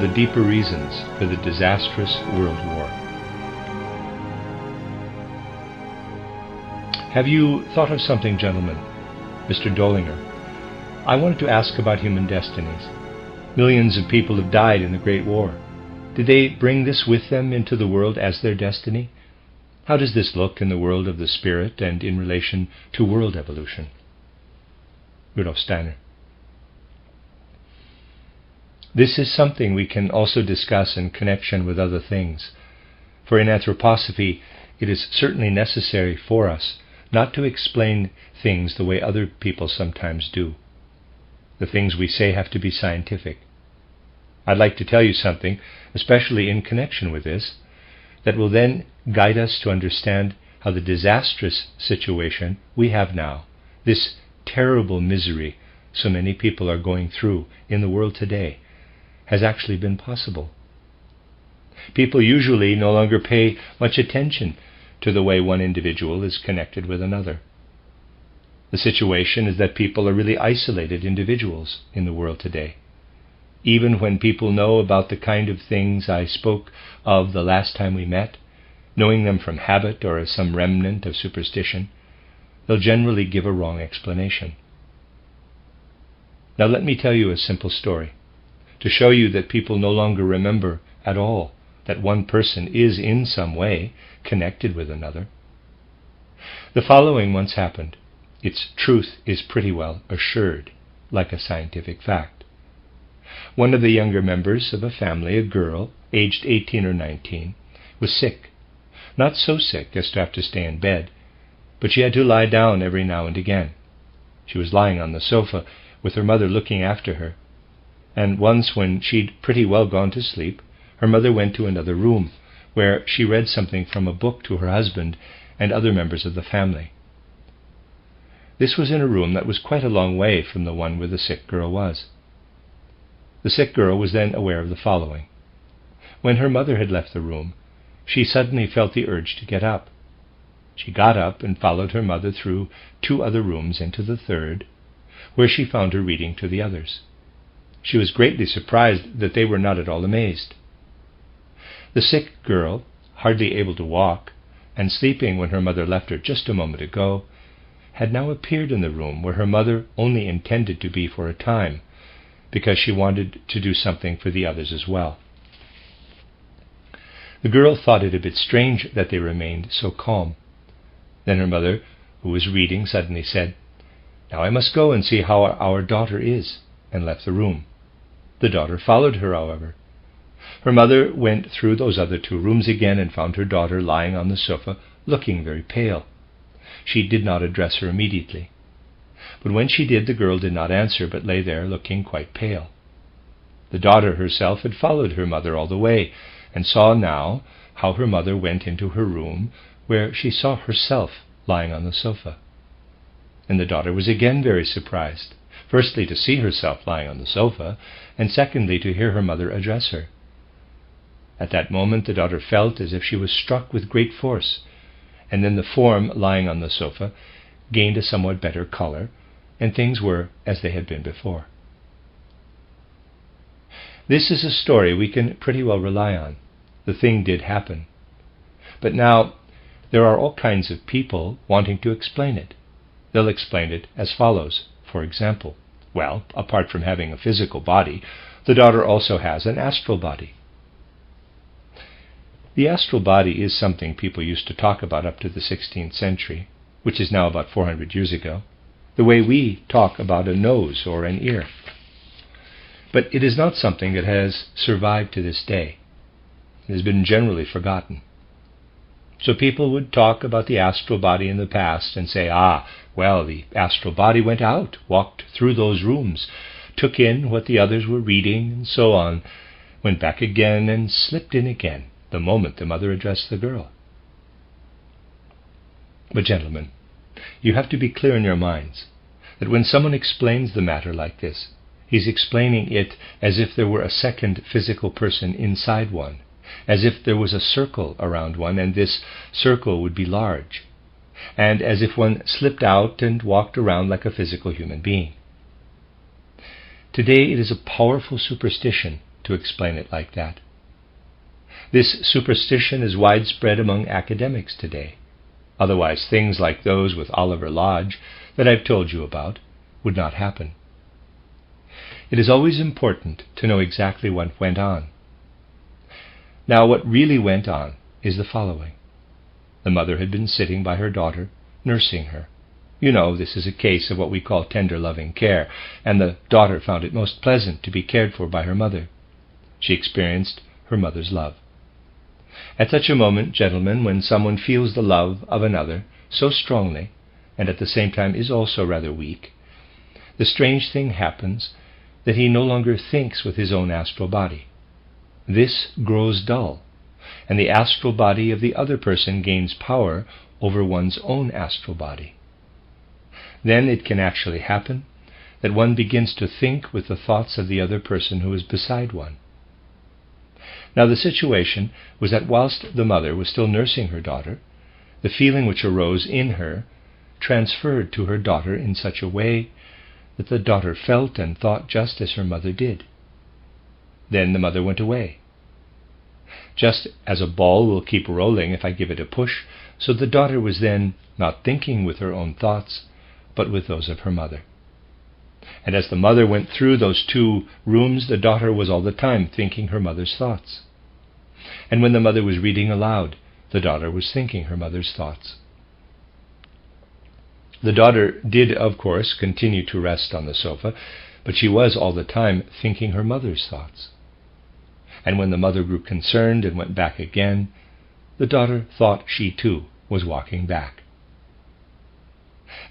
the deeper reasons for the disastrous World War. Have you thought of something, gentlemen? Mr. Dollinger, I wanted to ask about human destinies. Millions of people have died in the Great War. Did they bring this with them into the world as their destiny? How does this look in the world of the spirit and in relation to world evolution? Rudolf Steiner. This is something we can also discuss in connection with other things. For in anthroposophy, it is certainly necessary for us not to explain things the way other people sometimes do. The things we say have to be scientific. I'd like to tell you something, especially in connection with this, that will then guide us to understand how the disastrous situation we have now, this terrible misery so many people are going through in the world today, has actually been possible. People usually no longer pay much attention to the way one individual is connected with another. The situation is that people are really isolated individuals in the world today. Even when people know about the kind of things I spoke of the last time we met, knowing them from habit or as some remnant of superstition, they'll generally give a wrong explanation. Now let me tell you a simple story, to show you that people no longer remember at all that one person is in some way connected with another. The following once happened. Its truth is pretty well assured, like a scientific fact. One of the younger members of a family, a girl, aged 18 or 19, was sick. Not so sick as to have to stay in bed, but she had to lie down every now and again. She was lying on the sofa with her mother looking after her, and once when she'd pretty well gone to sleep, her mother went to another room, where she read something from a book to her husband and other members of the family. This was in a room that was quite a long way from the one where the sick girl was. The sick girl was then aware of the following. When her mother had left the room, she suddenly felt the urge to get up. She got up and followed her mother through 2 other rooms into the third, where she found her reading to the others. She was greatly surprised that they were not at all amazed. The sick girl, hardly able to walk, and sleeping when her mother left her just a moment ago, had now appeared in the room where her mother only intended to be for a time, because she wanted to do something for the others as well. The girl thought it a bit strange that they remained so calm. Then her mother, who was reading, suddenly said, "Now I must go and see how our daughter is," and left the room. The daughter followed her, however. Her mother went through those other 2 rooms again and found her daughter lying on the sofa, looking very pale. She did not address her immediately. But when she did, the girl did not answer, but lay there looking quite pale. The daughter herself had followed her mother all the way, and saw now how her mother went into her room, where she saw herself lying on the sofa. And the daughter was again very surprised, firstly to see herself lying on the sofa, and secondly to hear her mother address her. At that moment the daughter felt as if she was struck with great force, and then the form lying on the sofa gained a somewhat better color, and things were as they had been before. This is a story we can pretty well rely on. The thing did happen. But now, there are all kinds of people wanting to explain it. They'll explain it as follows. For example, well, apart from having a physical body, the daughter also has an astral body. The astral body is something people used to talk about up to the 16th century, which is now about 400 years ago, the way we talk about a nose or an ear. But it is not something that has survived to this day. It has been generally forgotten. So people would talk about the astral body in the past and say, well, the astral body went out, walked through those rooms, took in what the others were reading, and so on, went back again and slipped in again the moment the mother addressed the girl. But gentlemen, you have to be clear in your minds that when someone explains the matter like this, he's explaining it as if there were a second physical person inside one, as if there was a circle around one, and this circle would be large, and as if one slipped out and walked around like a physical human being. Today it is a powerful superstition to explain it like that. This superstition is widespread among academics today. Otherwise, things like those with Oliver Lodge that I've told you about would not happen. It is always important to know exactly what went on. Now, what really went on is the following. The mother had been sitting by her daughter, nursing her. You know, this is a case of what we call tender loving care, and the daughter found it most pleasant to be cared for by her mother. She experienced her mother's love. At such a moment, gentlemen, when someone feels the love of another so strongly, and at the same time is also rather weak, the strange thing happens that he no longer thinks with his own astral body. This grows dull, and the astral body of the other person gains power over one's own astral body. Then it can actually happen that one begins to think with the thoughts of the other person who is beside one. Now, the situation was that whilst the mother was still nursing her daughter, the feeling which arose in her transferred to her daughter in such a way that the daughter felt and thought just as her mother did. Then the mother went away. Just as a ball will keep rolling if I give it a push, so the daughter was then not thinking with her own thoughts, but with those of her mother. And as the mother went through those two rooms, the daughter was all the time thinking her mother's thoughts. And when the mother was reading aloud, the daughter was thinking her mother's thoughts. The daughter did, of course, continue to rest on the sofa, but she was all the time thinking her mother's thoughts. And when the mother grew concerned and went back again, the daughter thought she too was walking back.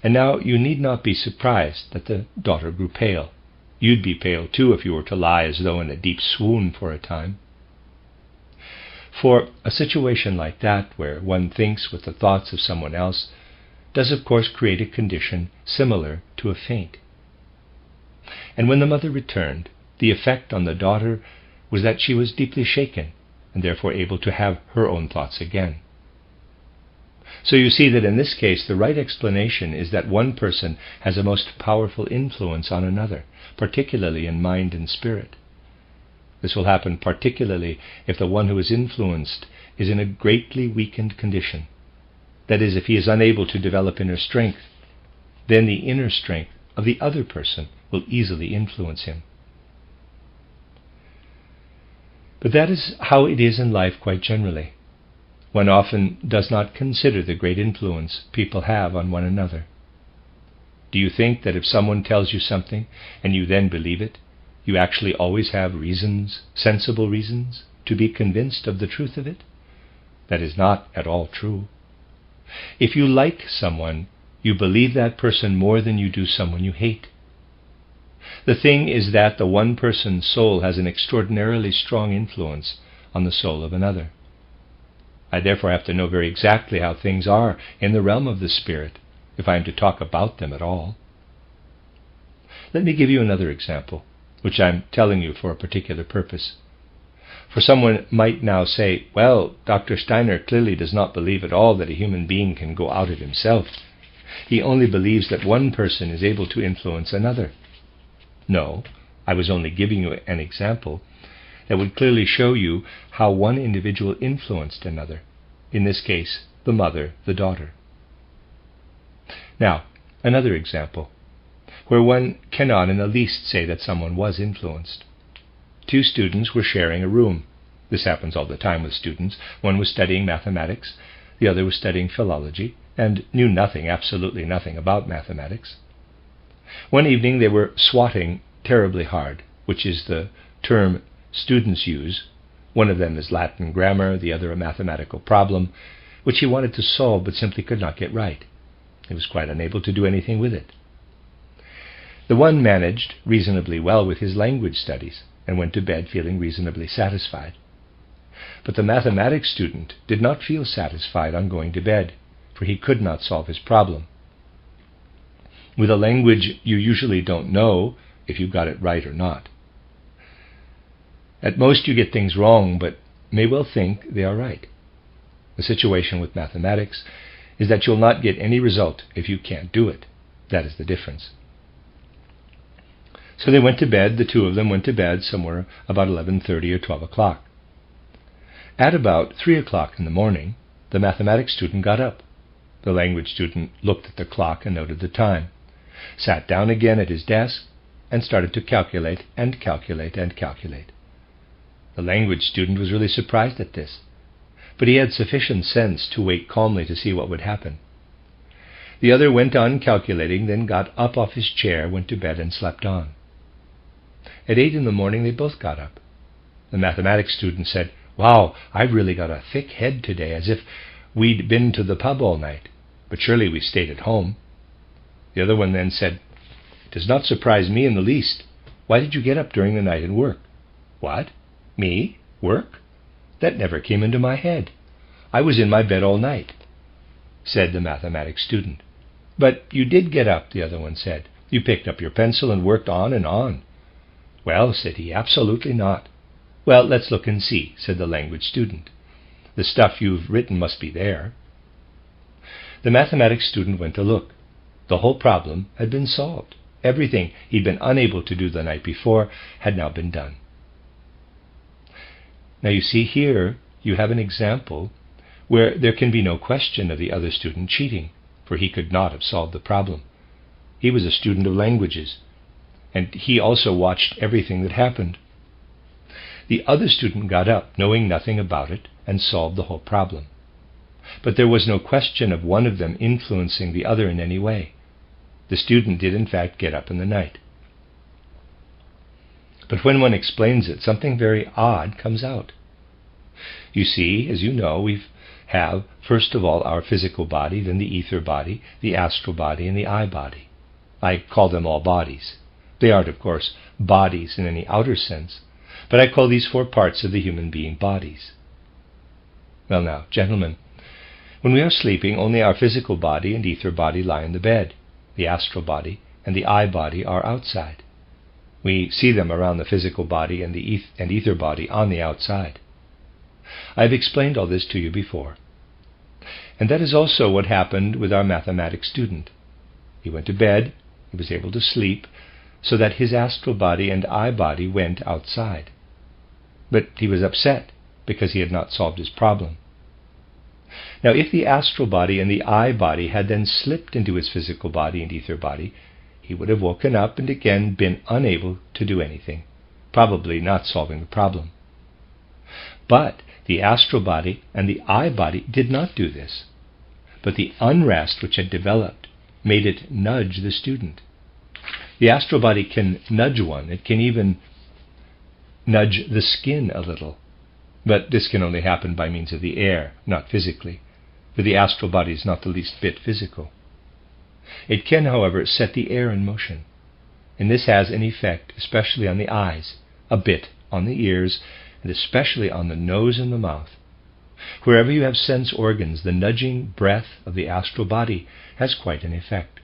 And now you need not be surprised that the daughter grew pale. You'd be pale too if you were to lie as though in a deep swoon for a time. For a situation like that, where one thinks with the thoughts of someone else, does of course create a condition similar to a faint. And when the mother returned, the effect on the daughter was that she was deeply shaken, and therefore able to have her own thoughts again. So you see that in this case the right explanation is that one person has a most powerful influence on another, particularly in mind and spirit. This will happen particularly if the one who is influenced is in a greatly weakened condition. That is, if he is unable to develop inner strength, then the inner strength of the other person will easily influence him. But that is how it is in life quite generally. One often does not consider the great influence people have on one another. Do you think that if someone tells you something and you then believe it, you actually always have reasons, sensible reasons, to be convinced of the truth of it? That is not at all true. If you like someone, you believe that person more than you do someone you hate. The thing is that the one person's soul has an extraordinarily strong influence on the soul of another. I therefore have to know very exactly how things are in the realm of the spirit, if I am to talk about them at all. Let me give you another example, which I am telling you for a particular purpose. For someone might now say, well, Dr. Steiner clearly does not believe at all that a human being can go out of himself. He only believes that one person is able to influence another. No, I was only giving you an example that would clearly show you how one individual influenced another, in this case, the mother, the daughter. Now, another example, where one cannot in the least say that someone was influenced. Two students were sharing a room. This happens all the time with students. One was studying mathematics, the other was studying philology, and knew nothing, absolutely nothing about mathematics. One evening they were swatting terribly hard, which is the term students use. One of them is Latin grammar, the other a mathematical problem, which he wanted to solve but simply could not get right. He was quite unable to do anything with it. The one managed reasonably well with his language studies, and went to bed feeling reasonably satisfied. But the mathematics student did not feel satisfied on going to bed, for he could not solve his problem. With a language you usually don't know if you got it right or not. At most you get things wrong, but may well think they are right. The situation with mathematics is that you'll not get any result if you can't do it. That is the difference. So they went to bed, the two of them went to bed somewhere about 11:30 or 12 o'clock. At about 3 o'clock in the morning, the mathematics student got up. The language student looked at the clock and noted the time, sat down again at his desk, and started to calculate and calculate and calculate. The language student was really surprised at this, but he had sufficient sense to wait calmly to see what would happen. The other went on calculating, then got up off his chair, went to bed, and slept on. At 8 in the morning, they both got up. The mathematics student said, "Wow, I've really got a thick head today, as if we'd been to the pub all night, but surely we stayed at home." The other one then said, "It does not surprise me in the least. Why did you get up during the night and work?" "What? Me? Work? That never came into my head. I was in my bed all night," said the mathematics student. "But you did get up," the other one said. "You picked up your pencil and worked on and on." "Well," said he, "absolutely not." "Well, let's look and see," said the language student. "The stuff you've written must be there." The mathematics student went to look. The whole problem had been solved. Everything he'd been unable to do the night before had now been done. Now you see here, you have an example where there can be no question of the other student cheating, for he could not have solved the problem. He was a student of languages, and he also watched everything that happened. The other student got up, knowing nothing about it, and solved the whole problem. But there was no question of one of them influencing the other in any way. The student did in fact get up in the night. But when one explains it, something very odd comes out. You see, as you know, we have, first of all, our physical body, then the ether body, the astral body, and the I body. I call them all bodies. They aren't, of course, bodies in any outer sense, but I call these four parts of the human being bodies. Well now, gentlemen, when we are sleeping, only our physical body and ether body lie in the bed. The astral body and the I body are outside. We see them around the physical body and the ether body on the outside. I have explained all this to you before. And that is also what happened with our mathematics student. He went to bed, he was able to sleep, so that his astral body and I body went outside. But he was upset because he had not solved his problem. Now, if the astral body and the I body had then slipped into his physical body and ether body, he would have woken up and again been unable to do anything, probably not solving the problem. But the astral body and the I body did not do this. But the unrest which had developed made it nudge the student. The astral body can nudge one. It can even nudge the skin a little. But this can only happen by means of the air, not physically, for the astral body is not the least bit physical. It can, however, set the air in motion, and this has an effect, especially on the eyes, a bit on the ears, and especially on the nose and the mouth. Wherever you have sense organs, the nudging breath of the astral body has quite an effect.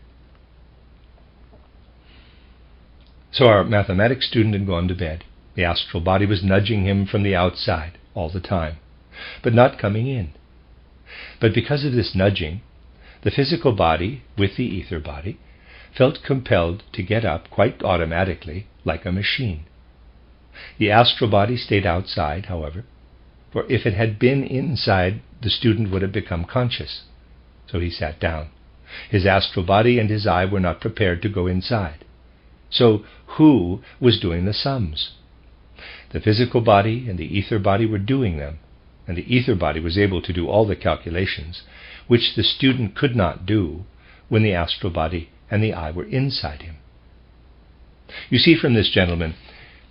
So our mathematics student had gone to bed. The astral body was nudging him from the outside all the time, but not coming in. But because of this nudging, the physical body with the ether body felt compelled to get up quite automatically, like a machine. The astral body stayed outside, however, for if it had been inside, the student would have become conscious. So he sat down. His astral body and his I were not prepared to go inside. So who was doing the sums? The physical body and the ether body were doing them, and the ether body was able to do all the calculations, which the student could not do when the astral body and the I were inside him. You see from this, gentlemen,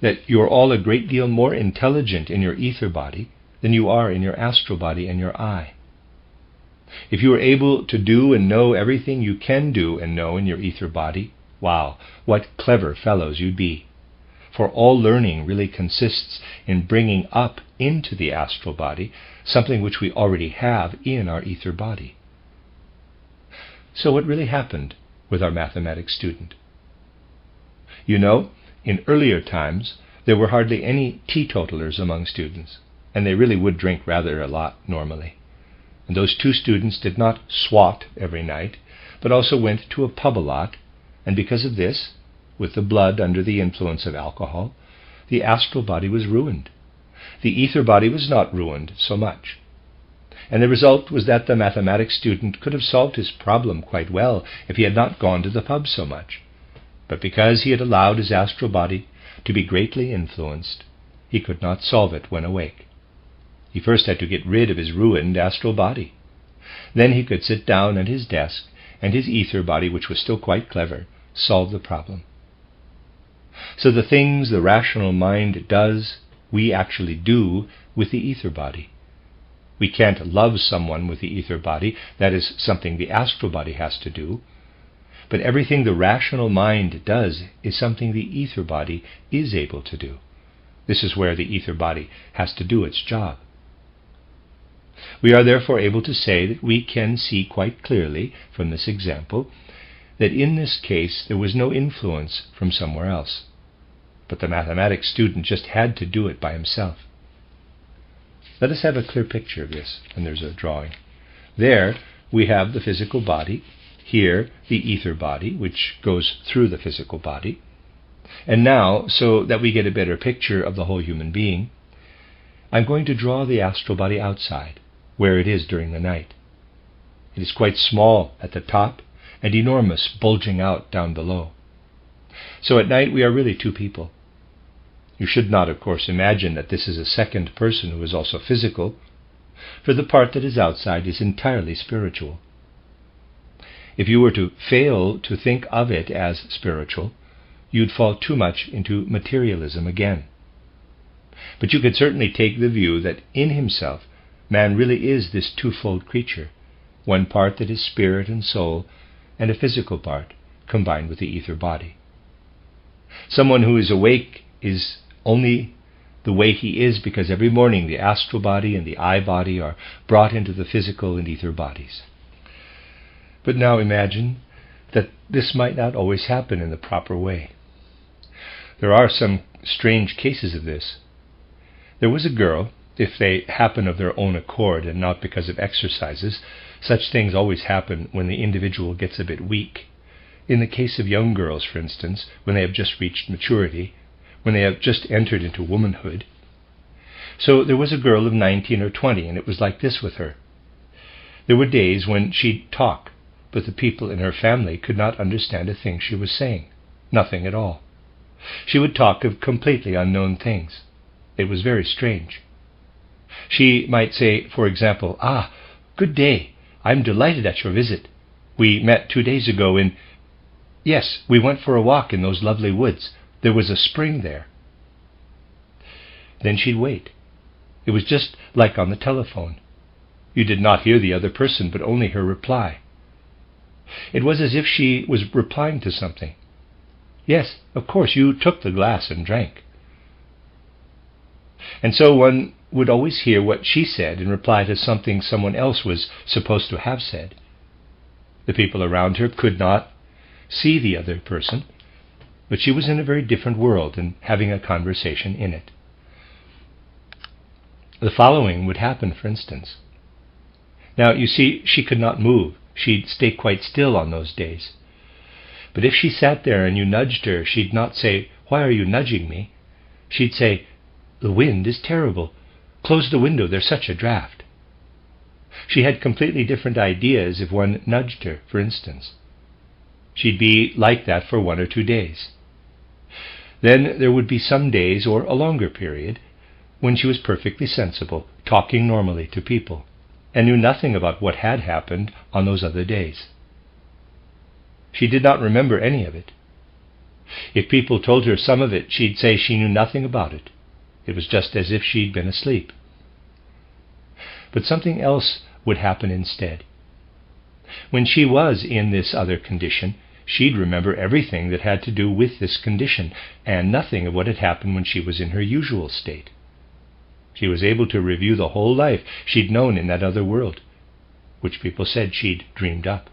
that you are all a great deal more intelligent in your ether body than you are in your astral body and your I. If you are able to do and know everything you can do and know in your ether body, wow, what clever fellows you'd be. For all learning really consists in bringing up into the astral body something which we already have in our ether body. So what really happened with our mathematics student? You know, in earlier times, there were hardly any teetotalers among students, and they really would drink rather a lot normally. And those two students did not swat every night, but also went to a pub a lot, and because of this, with the blood under the influence of alcohol, the astral body was ruined. The ether body was not ruined so much. And the result was that the mathematics student could have solved his problem quite well if he had not gone to the pub so much. But because he had allowed his astral body to be greatly influenced, he could not solve it when awake. He first had to get rid of his ruined astral body. Then he could sit down at his desk, and his ether body, which was still quite clever, solve the problem. So the things the rational mind does, we actually do with the ether body. We can't love someone with the ether body. That is something the astral body has to do. But everything the rational mind does is something the ether body is able to do. This is where the ether body has to do its job. We are therefore able to say that we can see quite clearly from this example that in this case there was no influence from somewhere else. But the mathematics student just had to do it by himself. Let us have a clear picture of this, and there's a drawing. There we have the physical body, here the ether body, which goes through the physical body. And now, so that we get a better picture of the whole human being, I'm going to draw the astral body outside, where it is during the night. It is quite small at the top and enormous, bulging out down below. So at night we are really two people. You should not, of course, imagine that this is a second person who is also physical, for the part that is outside is entirely spiritual. If you were to fail to think of it as spiritual, you'd fall too much into materialism again. But you could certainly take the view that in himself man really is this twofold creature, one part that is spirit and soul, and a physical part combined with the ether body. Someone who is awake is only the way he is because every morning the astral body and the eye body are brought into the physical and ether bodies. But now imagine that this might not always happen in the proper way. There are some strange cases of this. There was a girl, if they happen of their own accord and not because of exercises, such things always happen when the individual gets a bit weak. In the case of young girls, for instance, when they have just reached maturity, when they have just entered into womanhood. So there was a girl of 19 or 20, and it was like this with her. There were days when she'd talk, but the people in her family could not understand a thing she was saying. Nothing at all. She would talk of completely unknown things. It was very strange. She might say, for example, good day. I'm delighted at your visit. We met 2 days ago in... Yes, we went for a walk in those lovely woods. There was a spring there. Then she'd wait. It was just like on the telephone. You did not hear the other person, but only her reply. It was as if she was replying to something. Yes, of course, you took the glass and drank. And so one would always hear what she said in reply to something someone else was supposed to have said. The people around her could not see the other person, but she was in a very different world and having a conversation in it. The following would happen, for instance. Now, you see, she could not move. She'd stay quite still on those days. But if she sat there and you nudged her, she'd not say, "Why are you nudging me?" She'd say, "The wind is terrible. Close the window, there's such a draft." She had completely different ideas if one nudged her, for instance. She'd be like that for 1 or 2 days. Then there would be some days, or a longer period, when she was perfectly sensible, talking normally to people, and knew nothing about what had happened on those other days. She did not remember any of it. If people told her some of it, she'd say she knew nothing about it. It was just as if she'd been asleep. But something else would happen instead. When she was in this other condition, she'd remember everything that had to do with this condition, and nothing of what had happened when she was in her usual state. She was able to review the whole life she'd known in that other world, which people said she'd dreamed up.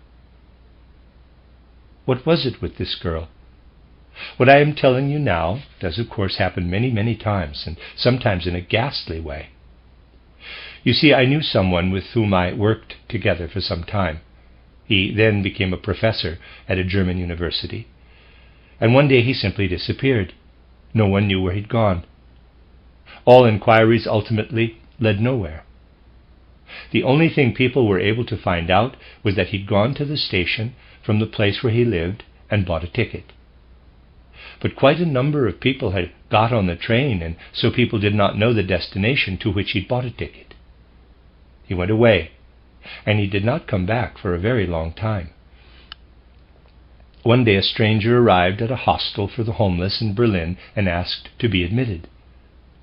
What was it with this girl? What I am telling you now does, of course, happen many, many times, and sometimes in a ghastly way. You see, I knew someone with whom I worked together for some time. He then became a professor at a German university. and one day he simply disappeared. No one knew where he'd gone. All inquiries ultimately led nowhere. The only thing people were able to find out was that he'd gone to the station from the place where he lived and bought a ticket. But quite a number of people had got on the train, and so people did not know the destination to which he'd bought a ticket. He went away, and he did not come back for a very long time. One day a stranger arrived at a hostel for the homeless in Berlin and asked to be admitted.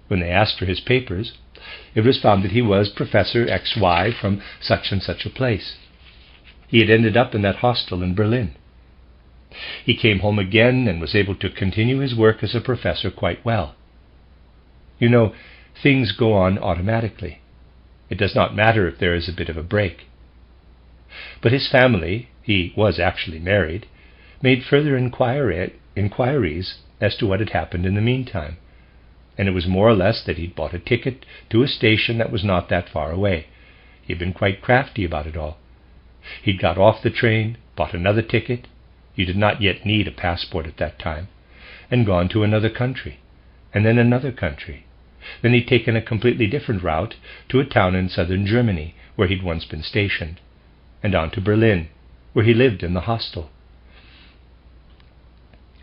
When they asked for his papers, it was found that he was Professor XY from such and such a place. He had ended up in that hostel in Berlin. He came home again and was able to continue his work as a professor quite well. You know, things go on automatically. It does not matter if there is a bit of a break. But his family, he was actually married, made further inquiries as to what had happened in the meantime, and it was more or less that he'd bought a ticket to a station that was not that far away. He'd been quite crafty about it all. He'd got off the train, bought another ticket — you did not yet need a passport at that time — and gone to another country, and then another country. Then he'd taken a completely different route to a town in southern Germany where he'd once been stationed, and on to Berlin, where he lived in the hostel.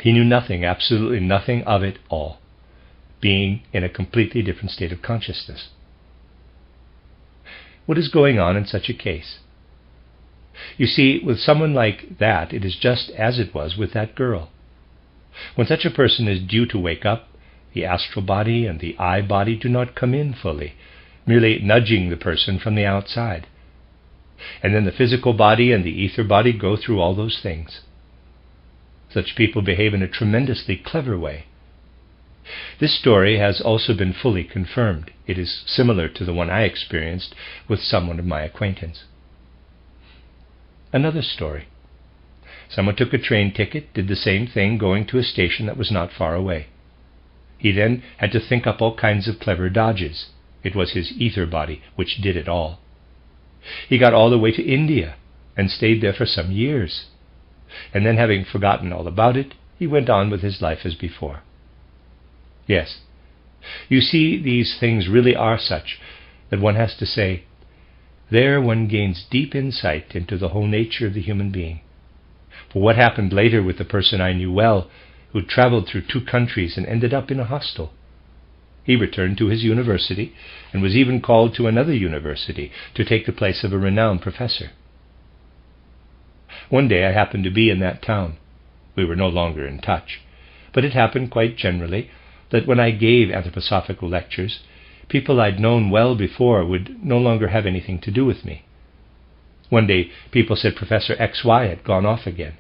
He knew nothing, absolutely nothing of it all, being in a completely different state of consciousness. What is going on in such a case? You see, with someone like that, it is just as it was with that girl. When such a person is due to wake up, the astral body and the eye body do not come in fully, merely nudging the person from the outside. And then the physical body and the ether body go through all those things. Such people behave in a tremendously clever way. This story has also been fully confirmed. It is similar to the one I experienced with someone of my acquaintance. Another story. Someone took a train ticket, did the same thing, going to a station that was not far away. He then had to think up all kinds of clever dodges. It was his ether body which did it all. He got all the way to India and stayed there for some years. And then, having forgotten all about it, he went on with his life as before. Yes, you see, these things really are such that one has to say, there one gains deep insight into the whole nature of the human being. For what happened later with the person I knew well, who traveled through 2 countries and ended up in a hostel? He returned to his university and was even called to another university to take the place of a renowned professor. One day I happened to be in that town. We were no longer in touch, but it happened quite generally that when I gave anthroposophical lectures, people I'd known well before would no longer have anything to do with me. One day people said Professor XY had gone off again.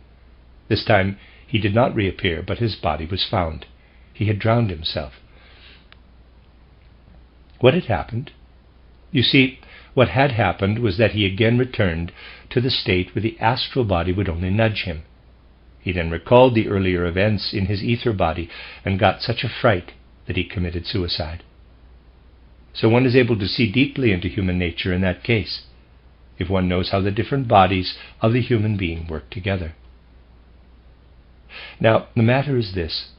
This time he did not reappear, but his body was found. He had drowned himself. What had happened? You see, what had happened was that he again returned to the state where the astral body would only nudge him. He then recalled the earlier events in his ether body and got such a fright that he committed suicide. So one is able to see deeply into human nature in that case, if one knows how the different bodies of the human being work together. Now, the matter is this.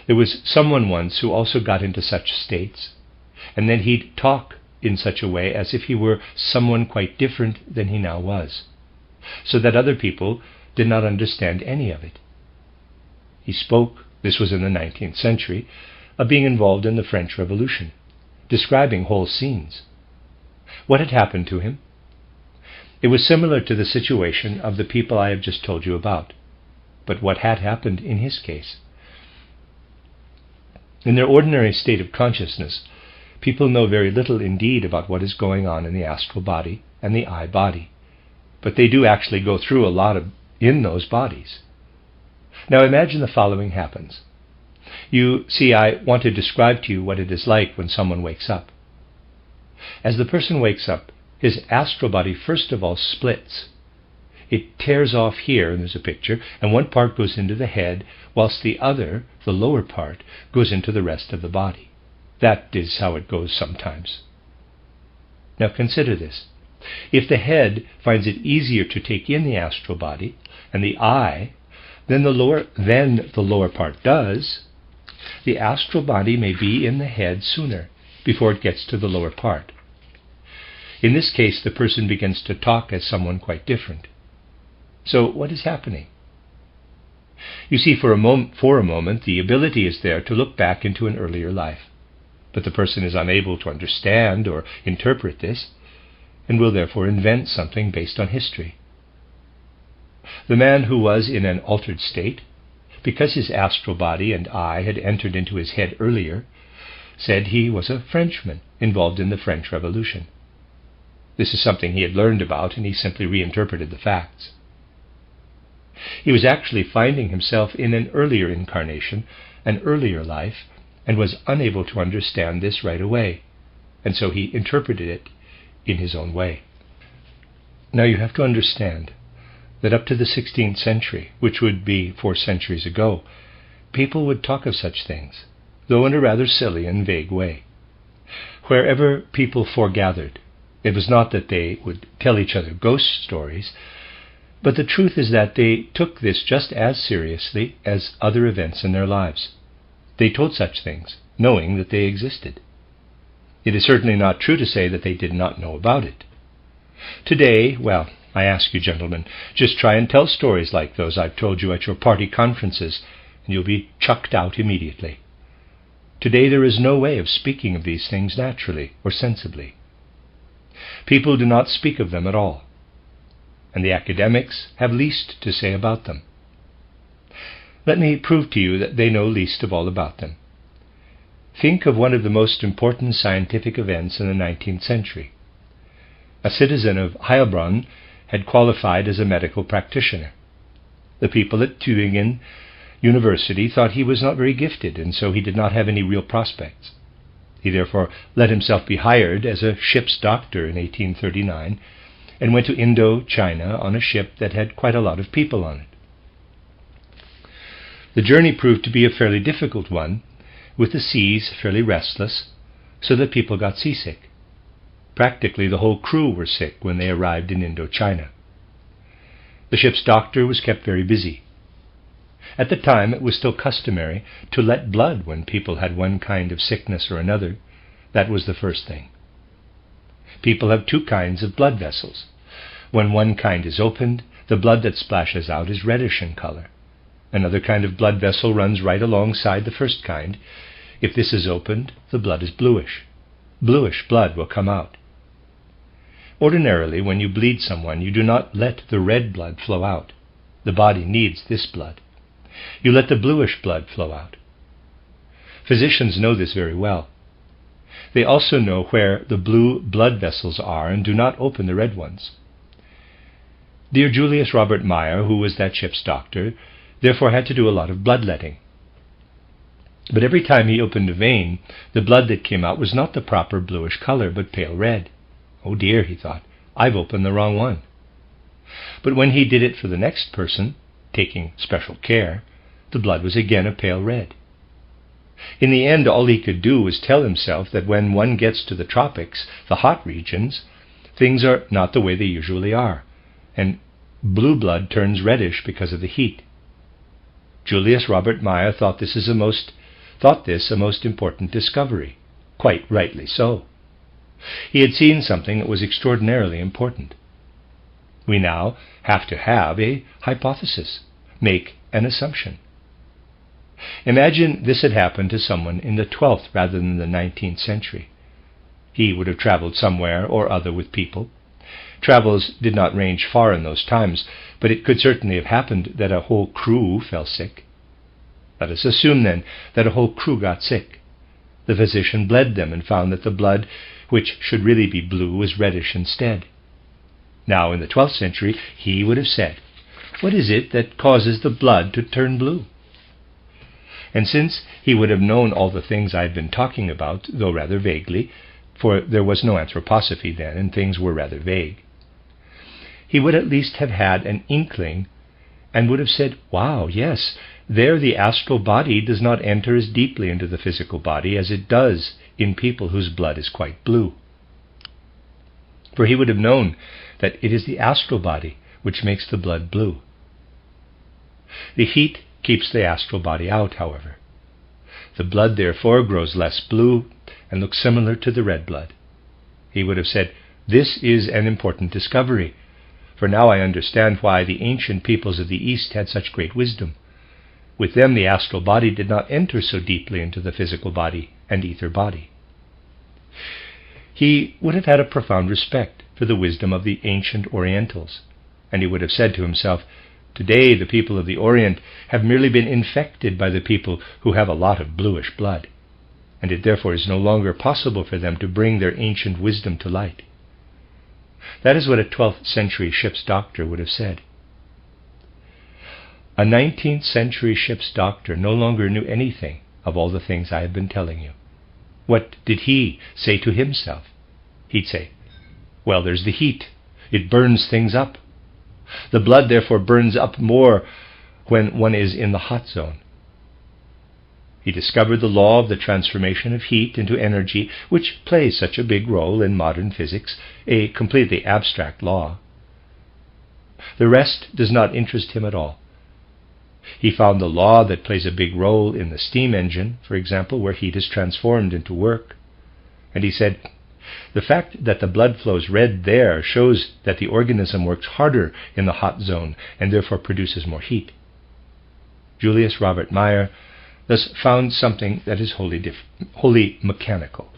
There was someone once who also got into such states, and then he'd talk in such a way as if he were someone quite different than he now was, so that other people did not understand any of it. He spoke, this was in the 19th century, of being involved in the French Revolution, describing whole scenes. What had happened to him? It was similar to the situation of the people I have just told you about. But what had happened in his case? In their ordinary state of consciousness, people know very little indeed about what is going on in the astral body and the eye body, but they do actually go through a lot in those bodies. Now imagine the following happens. You see, I want to describe to you what it is like when someone wakes up. As the person wakes up, his astral body first of all splits. It tears off here, and there's a picture, and one part goes into the head, whilst the other, the lower part, goes into the rest of the body. That is how it goes sometimes. Now consider this. If the head finds it easier to take in the astral body, and the eye than the lower part does, the astral body may be in the head sooner, before it gets to the lower part. In this case, the person begins to talk as someone quite different. So what is happening? You see, for a moment, the ability is there to look back into an earlier life. But the person is unable to understand or interpret this, and will therefore invent something based on history. The man who was in an altered state, because his astral body and I had entered into his head earlier, said he was a Frenchman involved in the French Revolution. This is something he had learned about, and he simply reinterpreted the facts. He was actually finding himself in an earlier incarnation, an earlier life, and was unable to understand this right away, and so he interpreted it in his own way. Now you have to understand that up to the 16th century, which would be 4 centuries ago, people would talk of such things, though in a rather silly and vague way. Wherever people foregathered, it was not that they would tell each other ghost stories, but the truth is that they took this just as seriously as other events in their lives. They told such things, knowing that they existed. It is certainly not true to say that they did not know about it. Today, well, I ask you, gentlemen, just try and tell stories like those I've told you at your party conferences, and you'll be chucked out immediately. Today there is no way of speaking of these things naturally or sensibly. People do not speak of them at all, and the academics have least to say about them. Let me prove to you that they know least of all about them. Think of one of the most important scientific events in the 19th century. A citizen of Heilbronn had qualified as a medical practitioner. The people at Tübingen University thought he was not very gifted, and so he did not have any real prospects. He therefore let himself be hired as a ship's doctor in 1839, and went to Indochina on a ship that had quite a lot of people on it. The journey proved to be a fairly difficult one, with the seas fairly restless, so that people got seasick. Practically the whole crew were sick when they arrived in Indochina. The ship's doctor was kept very busy. At the time it was still customary to let blood when people had one kind of sickness or another. That was the first thing. People have 2 kinds of blood vessels. When one kind is opened, the blood that splashes out is reddish in color. Another kind of blood vessel runs right alongside the first kind. If this is opened, the blood is bluish. Bluish blood will come out. Ordinarily, when you bleed someone, you do not let the red blood flow out. The body needs this blood. You let the bluish blood flow out. Physicians know this very well. They also know where the blue blood vessels are and do not open the red ones. Dear Julius Robert Meyer, who was that ship's doctor, therefore had to do a lot of bloodletting. But every time he opened a vein, the blood that came out was not the proper bluish color, but pale red. Oh dear, he thought, I've opened the wrong one. But when he did it for the next person, taking special care, the blood was again a pale red. In the end, all he could do was tell himself that when one gets to the tropics, the hot regions, things are not the way they usually are, and blue blood turns reddish because of the heat. Julius Robert Meyer thought this a most important discovery. Quite rightly so. He had seen something that was extraordinarily important. We now have to have a hypothesis, make an assumption. Imagine this had happened to someone in the 12th rather than the 19th century. He would have traveled somewhere or other with people. Travels did not range far in those times, but it could certainly have happened that a whole crew fell sick. Let us assume, then, that a whole crew got sick. The physician bled them and found that the blood, which should really be blue, was reddish instead. Now, in the 12th century, he would have said, "What is it that causes the blood to turn blue?" And since he would have known all the things I have been talking about, though rather vaguely, for there was no anthroposophy then, and things were rather vague, he would at least have had an inkling and would have said, "Wow, yes, there the astral body does not enter as deeply into the physical body as it does in people whose blood is quite blue." For he would have known that it is the astral body which makes the blood blue. The heat keeps the astral body out, however. The blood, therefore, grows less blue and looks similar to the red blood. He would have said, "This is an important discovery, for now I understand why the ancient peoples of the East had such great wisdom. With them the astral body did not enter so deeply into the physical body and ether body." He would have had a profound respect for the wisdom of the ancient Orientals, and he would have said to himself, "Today the people of the Orient have merely been infected by the people who have a lot of bluish blood, and it therefore is no longer possible for them to bring their ancient wisdom to light." That is what a 12th century ship's doctor would have said. A 19th century ship's doctor no longer knew anything of all the things I have been telling you. What did he say to himself? He'd say, "Well, there's the heat. It burns things up. The blood therefore burns up more when one is in the hot zone." He discovered the law of the transformation of heat into energy, which plays such a big role in modern physics, a completely abstract law. The rest does not interest him at all. He found the law that plays a big role in the steam engine, for example, where heat is transformed into work. And he said, "The fact that the blood flows red there shows that the organism works harder in the hot zone and therefore produces more heat." Julius Robert Meyer thus found something that is wholly mechanical.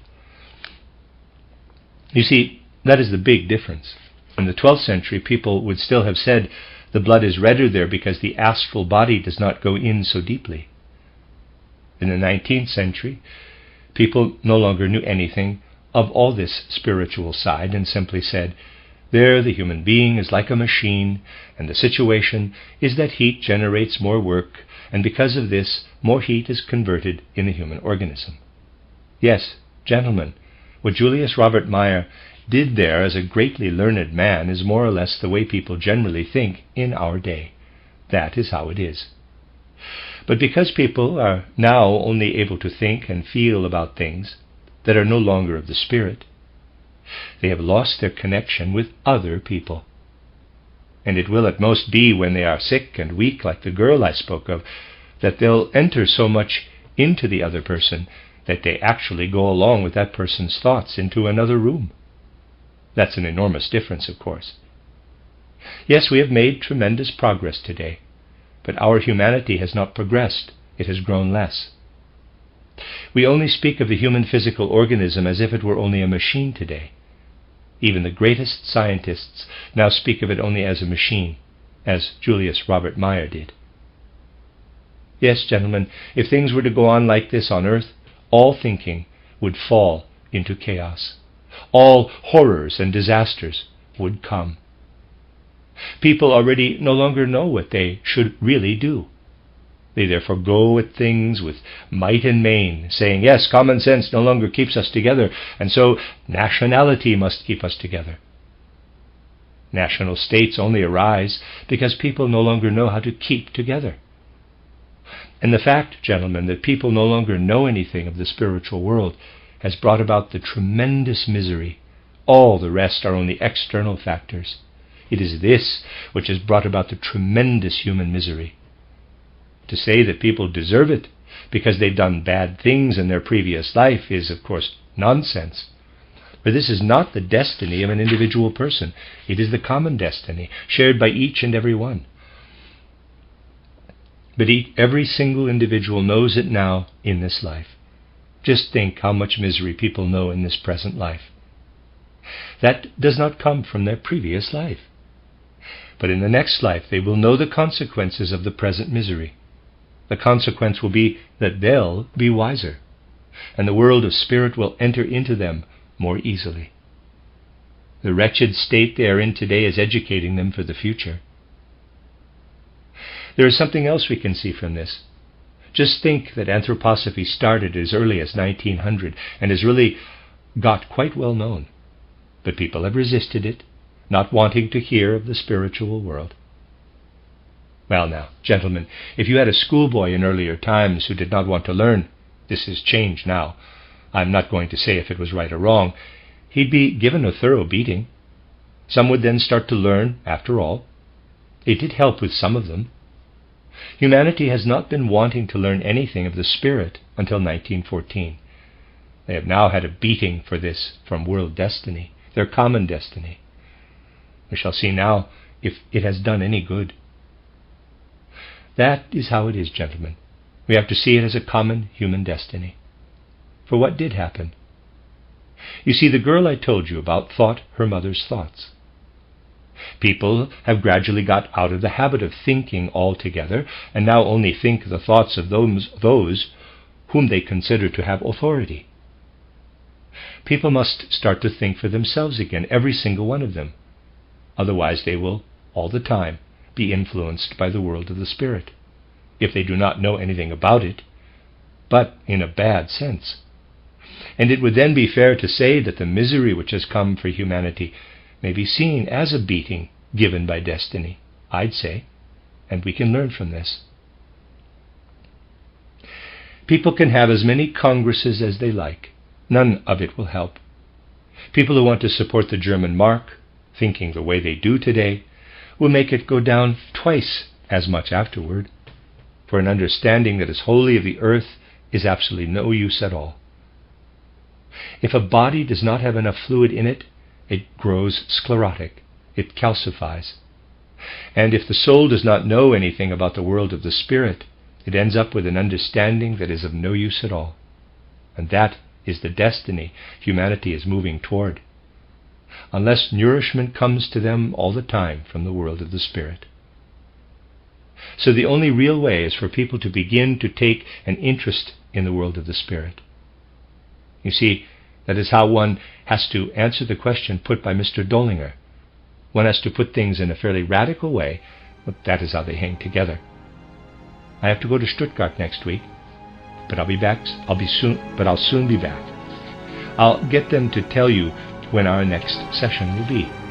You see, that is the big difference. In the 12th century, people would still have said the blood is redder there because the astral body does not go in so deeply. In the 19th century, people no longer knew anything of all this spiritual side and simply said, there the human being is like a machine, and the situation is that heat generates more work, and because of this, more heat is converted in the human organism. Yes, gentlemen, what Julius Robert Meyer did there as a greatly learned man is more or less the way people generally think in our day. That is how it is. But because people are now only able to think and feel about things that are no longer of the spirit, they have lost their connection with other people. And it will at most be when they are sick and weak, like the girl I spoke of, that they'll enter so much into the other person that they actually go along with that person's thoughts into another room. That's an enormous difference, of course. Yes, we have made tremendous progress today, but our humanity has not progressed, it has grown less. We only speak of the human physical organism as if it were only a machine today. Even the greatest scientists now speak of it only as a machine, as Julius Robert Meyer did. Yes, gentlemen, if things were to go on like this on earth, all thinking would fall into chaos. All horrors and disasters would come. People already no longer know what they should really do. They therefore go at things with might and main, saying, yes, common sense no longer keeps us together, and so nationality must keep us together. National states only arise because people no longer know how to keep together. And the fact, gentlemen, that people no longer know anything of the spiritual world has brought about the tremendous misery. All the rest are only external factors. It is this which has brought about the tremendous human misery. To say that people deserve it because they've done bad things in their previous life is, of course, nonsense. For this is not the destiny of an individual person. It is the common destiny, shared by each and every one. But every single individual knows it now in this life. Just think how much misery people know in this present life. That does not come from their previous life. But in the next life they will know the consequences of the present misery. The consequence will be that they'll be wiser, and the world of spirit will enter into them more easily. The wretched state they are in today is educating them for the future. There is something else we can see from this. Just think that anthroposophy started as early as 1900 and has really got quite well known. But people have resisted it, not wanting to hear of the spiritual world. Well now, gentlemen, if you had a schoolboy in earlier times who did not want to learn, this is changed now. I'm not going to say if it was right or wrong. He'd be given a thorough beating. Some would then start to learn, after all. It did help with some of them. Humanity has not been wanting to learn anything of the Spirit until 1914. They have now had a beating for this from world destiny, their common destiny. We shall see now if it has done any good. That is how it is, gentlemen. We have to see it as a common human destiny. For what did happen? You see, the girl I told you about thought her mother's thoughts. People have gradually got out of the habit of thinking altogether, and now only think the thoughts of those whom they consider to have authority. People must start to think for themselves again, every single one of them. Otherwise they will, all the time, be influenced by the world of the Spirit, if they do not know anything about it, but in a bad sense. And it would then be fair to say that the misery which has come for humanity may be seen as a beating given by destiny, I'd say, and we can learn from this. People can have as many congresses as they like. None of it will help. People who want to support the German mark, thinking the way they do today, will make it go down twice as much afterward, for an understanding that is wholly of the earth is absolutely no use at all. If a body does not have enough fluid in it, it grows sclerotic, it calcifies. And if the soul does not know anything about the world of the Spirit, it ends up with an understanding that is of no use at all. And that is the destiny humanity is moving toward, unless nourishment comes to them all the time from the world of the Spirit. So the only real way is for people to begin to take an interest in the world of the Spirit. You see, that is how one has to answer the question put by Mr. Dollinger. One has to put things in a fairly radical way, but that is how they hang together. I have to go to Stuttgart next week, but I'll soon be back. I'll get them to tell you when our next session will be.